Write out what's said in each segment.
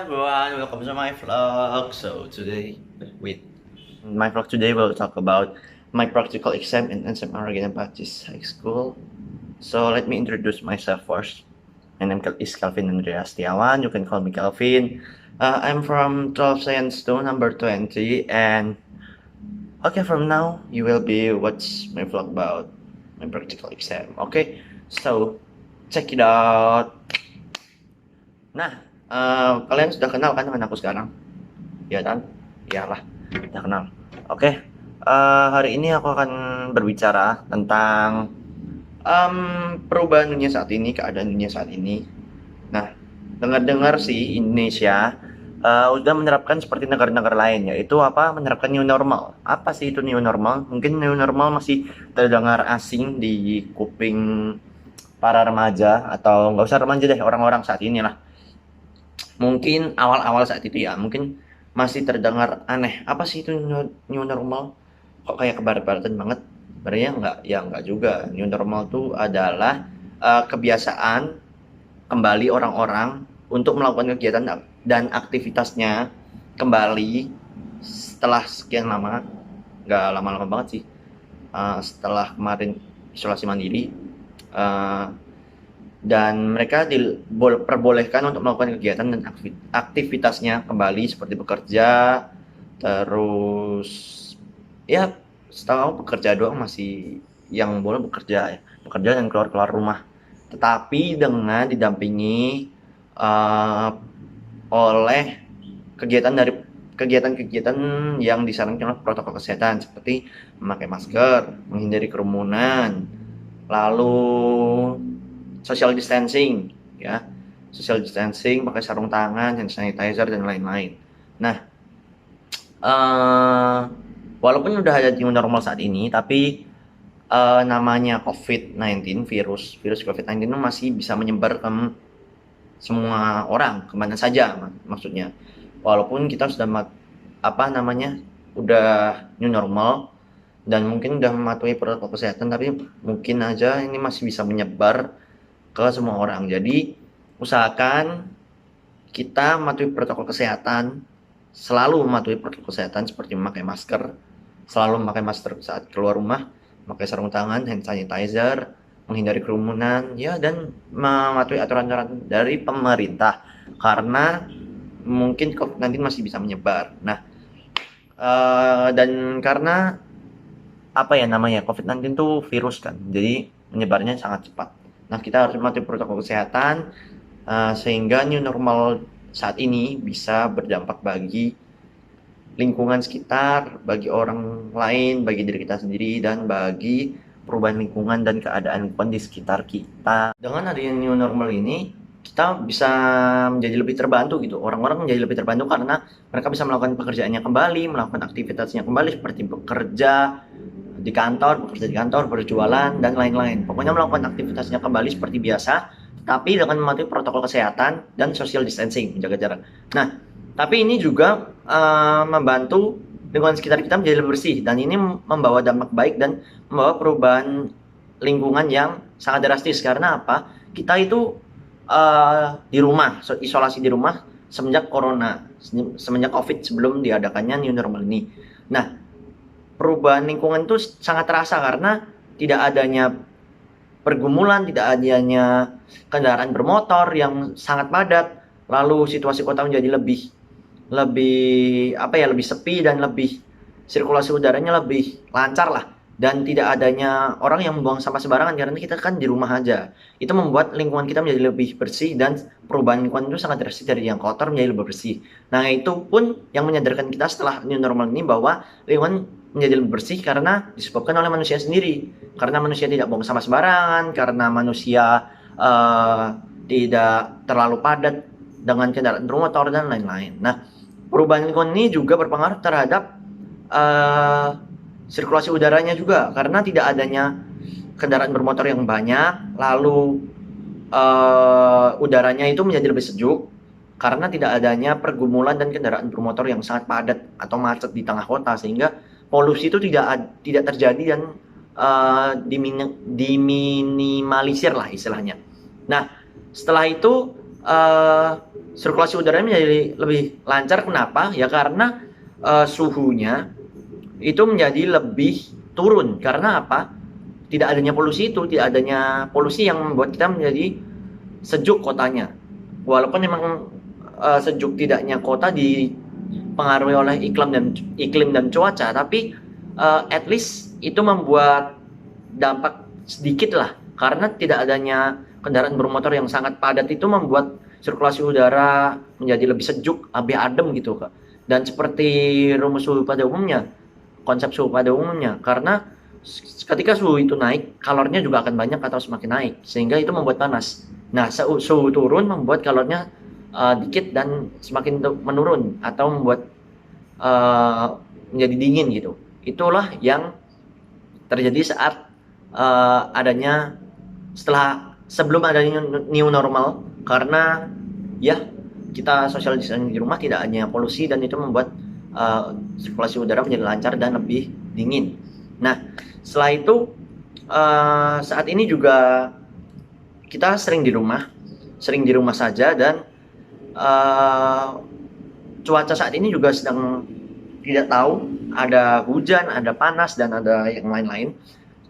everyone, welcome to my vlog. So today, with my vlog today, we'll talk about my practical exam in NSM Aragon Baptist High School. So let me introduce myself first. My name is Calvin Andreas Tiawan. You can call me Calvin. I'm from 12 Science 2, number 20, and okay, from now you will be watch my vlog about my practical exam. Okay, so check it out. Nah, kalian sudah kenal kan dengan aku sekarang? Ya kan? Iyalah, sudah kenal. Oke, hari ini aku akan berbicara tentang perubahan dunia saat ini, keadaan dunia saat ini. Nah, dengar-dengar sih Indonesia udah menerapkan seperti negara-negara lain, yaitu apa? Menerapkan new normal. Apa sih itu new normal? Mungkin new normal masih terdengar asing di kuping para remaja, atau nggak usah remaja deh, orang-orang saat ini lah. Mungkin awal-awal saat itu ya, mungkin masih terdengar aneh. Apa sih itu new normal? Kok kayak kebarat-baratan banget? Sebenarnya enggak juga. New normal itu adalah kebiasaan kembali orang-orang untuk melakukan kegiatan dan aktivitasnya kembali setelah sekian lama. Nggak lama-lama banget sih. Setelah kemarin isolasi mandiri, dan mereka diperbolehkan untuk melakukan kegiatan dan aktivitasnya kembali seperti bekerja, terus ya setahu aku bekerja doang masih yang boleh bekerja ya, bekerja dan keluar rumah, tetapi dengan didampingi oleh kegiatan-kegiatan yang disarankan oleh protokol kesehatan, seperti memakai masker, menghindari kerumunan, lalu social distancing, ya, social distancing, pakai sarung tangan, hand sanitizer dan lain-lain. Nah, walaupun udah ada new normal saat ini, tapi namanya COVID-19, virus COVID-19 itu masih bisa menyebar ke semua orang, kemana saja maksudnya. Walaupun kita sudah udah new normal dan mungkin udah mematuhi protokol kesehatan, tapi mungkin aja ini masih bisa menyebar ke semua orang. Jadi usahakan kita mematuhi protokol kesehatan, selalu mematuhi protokol kesehatan seperti memakai masker, selalu memakai masker saat keluar rumah, memakai sarung tangan, hand sanitizer, menghindari kerumunan, ya, dan mematuhi aturan-aturan dari pemerintah, karena mungkin COVID-19 masih bisa menyebar. Nah, dan karena COVID-19 itu virus kan, jadi menyebarnya sangat cepat. Nah, kita harus mematuhi protokol kesehatan sehingga new normal saat ini bisa berdampak bagi lingkungan sekitar, bagi orang lain, bagi diri kita sendiri, dan bagi perubahan lingkungan dan keadaan lingkungan di sekitar kita. Dengan adanya new normal ini, kita bisa menjadi lebih terbantu gitu. Orang-orang menjadi lebih terbantu karena mereka bisa melakukan pekerjaannya kembali, melakukan aktivitasnya kembali seperti bekerja di kantor, berjualan, dan lain-lain. Pokoknya melakukan aktivitasnya kembali seperti biasa, tapi dengan mematuhi protokol kesehatan dan social distancing, menjaga jarak. Nah, tapi ini juga membantu lingkungan sekitar kita menjadi lebih bersih, dan ini membawa dampak baik dan membawa perubahan lingkungan yang sangat drastis. Karena apa? Kita itu di rumah, isolasi di rumah semenjak COVID, sebelum diadakannya new normal ini. Nah, perubahan lingkungan itu sangat terasa karena tidak adanya pergumulan, tidak adanya kendaraan bermotor yang sangat padat, lalu situasi kota menjadi lebih sepi, dan sirkulasi udaranya lebih lancar lah, dan tidak adanya orang yang membuang sampah sembarangan karena kita kan di rumah aja. Itu membuat lingkungan kita menjadi lebih bersih, dan perubahan lingkungan itu sangat drastis dari yang kotor menjadi lebih bersih. Nah, itu pun yang menyadarkan kita setelah new normal ini bahwa lingkungan menjadi lebih bersih karena disebabkan oleh manusia sendiri. Karena manusia tidak buang sampah sembarangan, karena manusia tidak terlalu padat dengan kendaraan bermotor dan lain-lain. Nah, perubahan lingkungan ini juga berpengaruh terhadap sirkulasi udaranya juga, karena tidak adanya kendaraan bermotor yang banyak, lalu udaranya itu menjadi lebih sejuk karena tidak adanya pergumulan dan kendaraan bermotor yang sangat padat atau macet di tengah kota, sehingga polusi itu tidak terjadi dan diminimalisir lah istilahnya. Nah, setelah itu eh, sirkulasi udaranya menjadi lebih lancar. Kenapa? Ya karena suhunya itu menjadi lebih turun. Karena apa? Tidak adanya polusi itu, tidak adanya polusi yang membuat kita menjadi sejuk kotanya. Walaupun memang sejuk tidaknya kota dipengaruhi oleh iklim dan cuaca, tapi at least itu membuat dampak sedikit lah, karena tidak adanya kendaraan bermotor yang sangat padat itu membuat sirkulasi udara menjadi lebih sejuk, lebih adem gitu kak. Dan seperti rumus suhu pada umumnya, konsep suhu pada umumnya, karena ketika suhu itu naik, kalornya juga akan banyak atau semakin naik, sehingga itu membuat panas. Nah, suhu turun membuat kalornya dikit dan semakin menurun atau membuat menjadi dingin gitu. Itulah yang terjadi saat adanya sebelum adanya new normal, karena ya kita social distancing di rumah, tidak hanya polusi, dan itu membuat sirkulasi udara menjadi lancar dan lebih dingin. Nah, setelah itu saat ini juga kita sering di rumah saja, dan cuaca saat ini juga sedang tidak tahu, ada hujan, ada panas, dan ada yang lain-lain.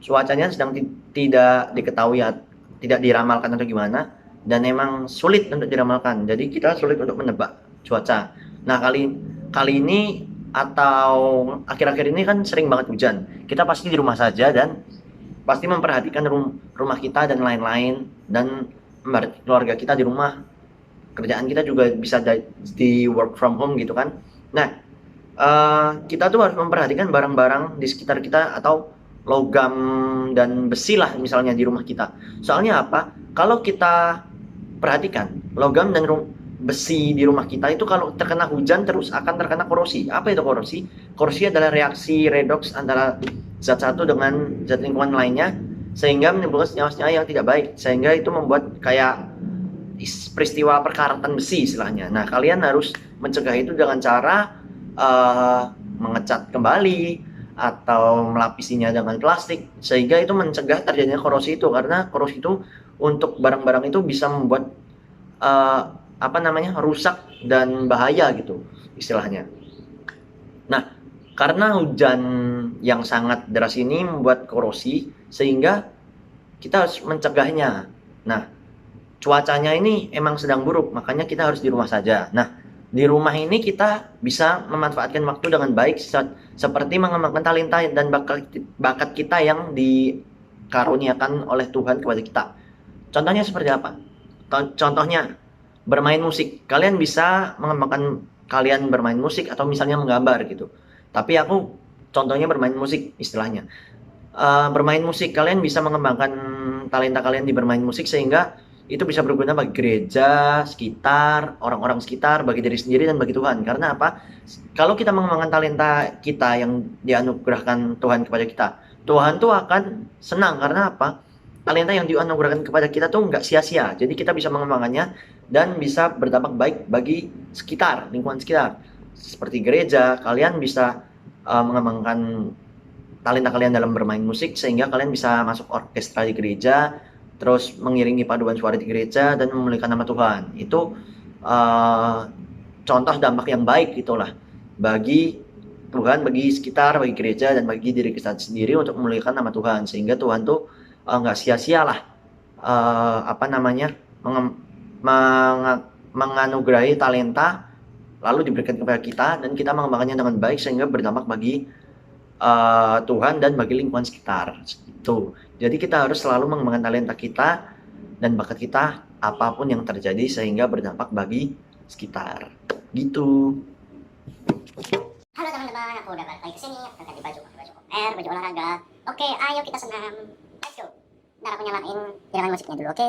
Cuacanya sedang tidak diketahui ya, tidak diramalkan atau gimana, dan memang sulit untuk diramalkan. Jadi kita sulit untuk menebak cuaca. Nah, kali ini atau akhir-akhir ini kan sering banget hujan. Kita pasti di rumah saja dan pasti memperhatikan rumah kita dan lain-lain, dan keluarga kita di rumah, kerjaan kita juga bisa di work from home gitu kan. Nah, kita tuh harus memperhatikan barang-barang di sekitar kita, atau logam dan besi lah misalnya di rumah kita. Soalnya apa? Kalau kita perhatikan, logam dan besi di rumah kita itu kalau terkena hujan terus akan terkena korosi. Apa itu korosi? Korosi adalah reaksi redoks antara zat satu dengan zat lingkungan lainnya, sehingga menimbulkan senyawa-senyawa yang tidak baik, sehingga itu membuat kayak peristiwa perkaratan besi istilahnya. Nah, kalian harus mencegah itu dengan cara mengecat kembali atau melapisinya dengan plastik, sehingga itu mencegah terjadinya korosi itu. Karena korosi itu untuk barang-barang itu bisa membuat rusak dan bahaya gitu istilahnya. Nah, karena hujan yang sangat deras ini membuat korosi, sehingga kita harus mencegahnya. Nah, cuacanya ini emang sedang buruk, makanya kita harus di rumah saja. Nah, di rumah ini kita bisa memanfaatkan waktu dengan baik, seperti mengembangkan talenta dan bakat kita yang dikaruniakan oleh Tuhan kepada kita. Contohnya seperti apa? Contohnya bermain musik. Kalian bisa mengembangkan kalian bermain musik, atau misalnya menggambar gitu. Tapi aku contohnya bermain musik istilahnya. Bermain musik, kalian bisa mengembangkan talenta kalian di bermain musik, sehingga itu bisa berguna bagi gereja sekitar, orang-orang sekitar, bagi diri sendiri, dan bagi Tuhan. Karena apa? Kalau kita mengembangkan talenta kita yang dianugerahkan Tuhan kepada kita, Tuhan tuh akan senang. Karena apa? Talenta yang dianugerahkan kepada kita tuh nggak sia-sia. Jadi kita bisa mengembangkannya dan bisa berdampak baik bagi sekitar, lingkungan sekitar. Seperti gereja, kalian bisa mengembangkan talenta kalian dalam bermain musik, sehingga kalian bisa masuk orkestra di gereja, terus mengiringi paduan suara di gereja dan memuliakan nama Tuhan. Itu contoh dampak yang baik itulah bagi Tuhan, bagi sekitar, bagi gereja, dan bagi diri kita sendiri untuk memuliakan nama Tuhan. Sehingga Tuhan tuh nggak sia-sia lah menganugerahi talenta lalu diberikan kepada kita, dan kita mengembangkannya dengan baik sehingga berdampak bagi Tuhan dan bagi lingkungan sekitar. Itu. Jadi kita harus selalu mengembangkan talenta kita dan bakat kita apapun yang terjadi, sehingga berdampak bagi sekitar. Gitu. Halo teman-teman, aku udah balik lagi kesini. Aku ganti baju, pakai baju air, baju olahraga. Oke, ayo kita senam. Let's go. Ntar aku nyalain iringan musiknya dulu, oke?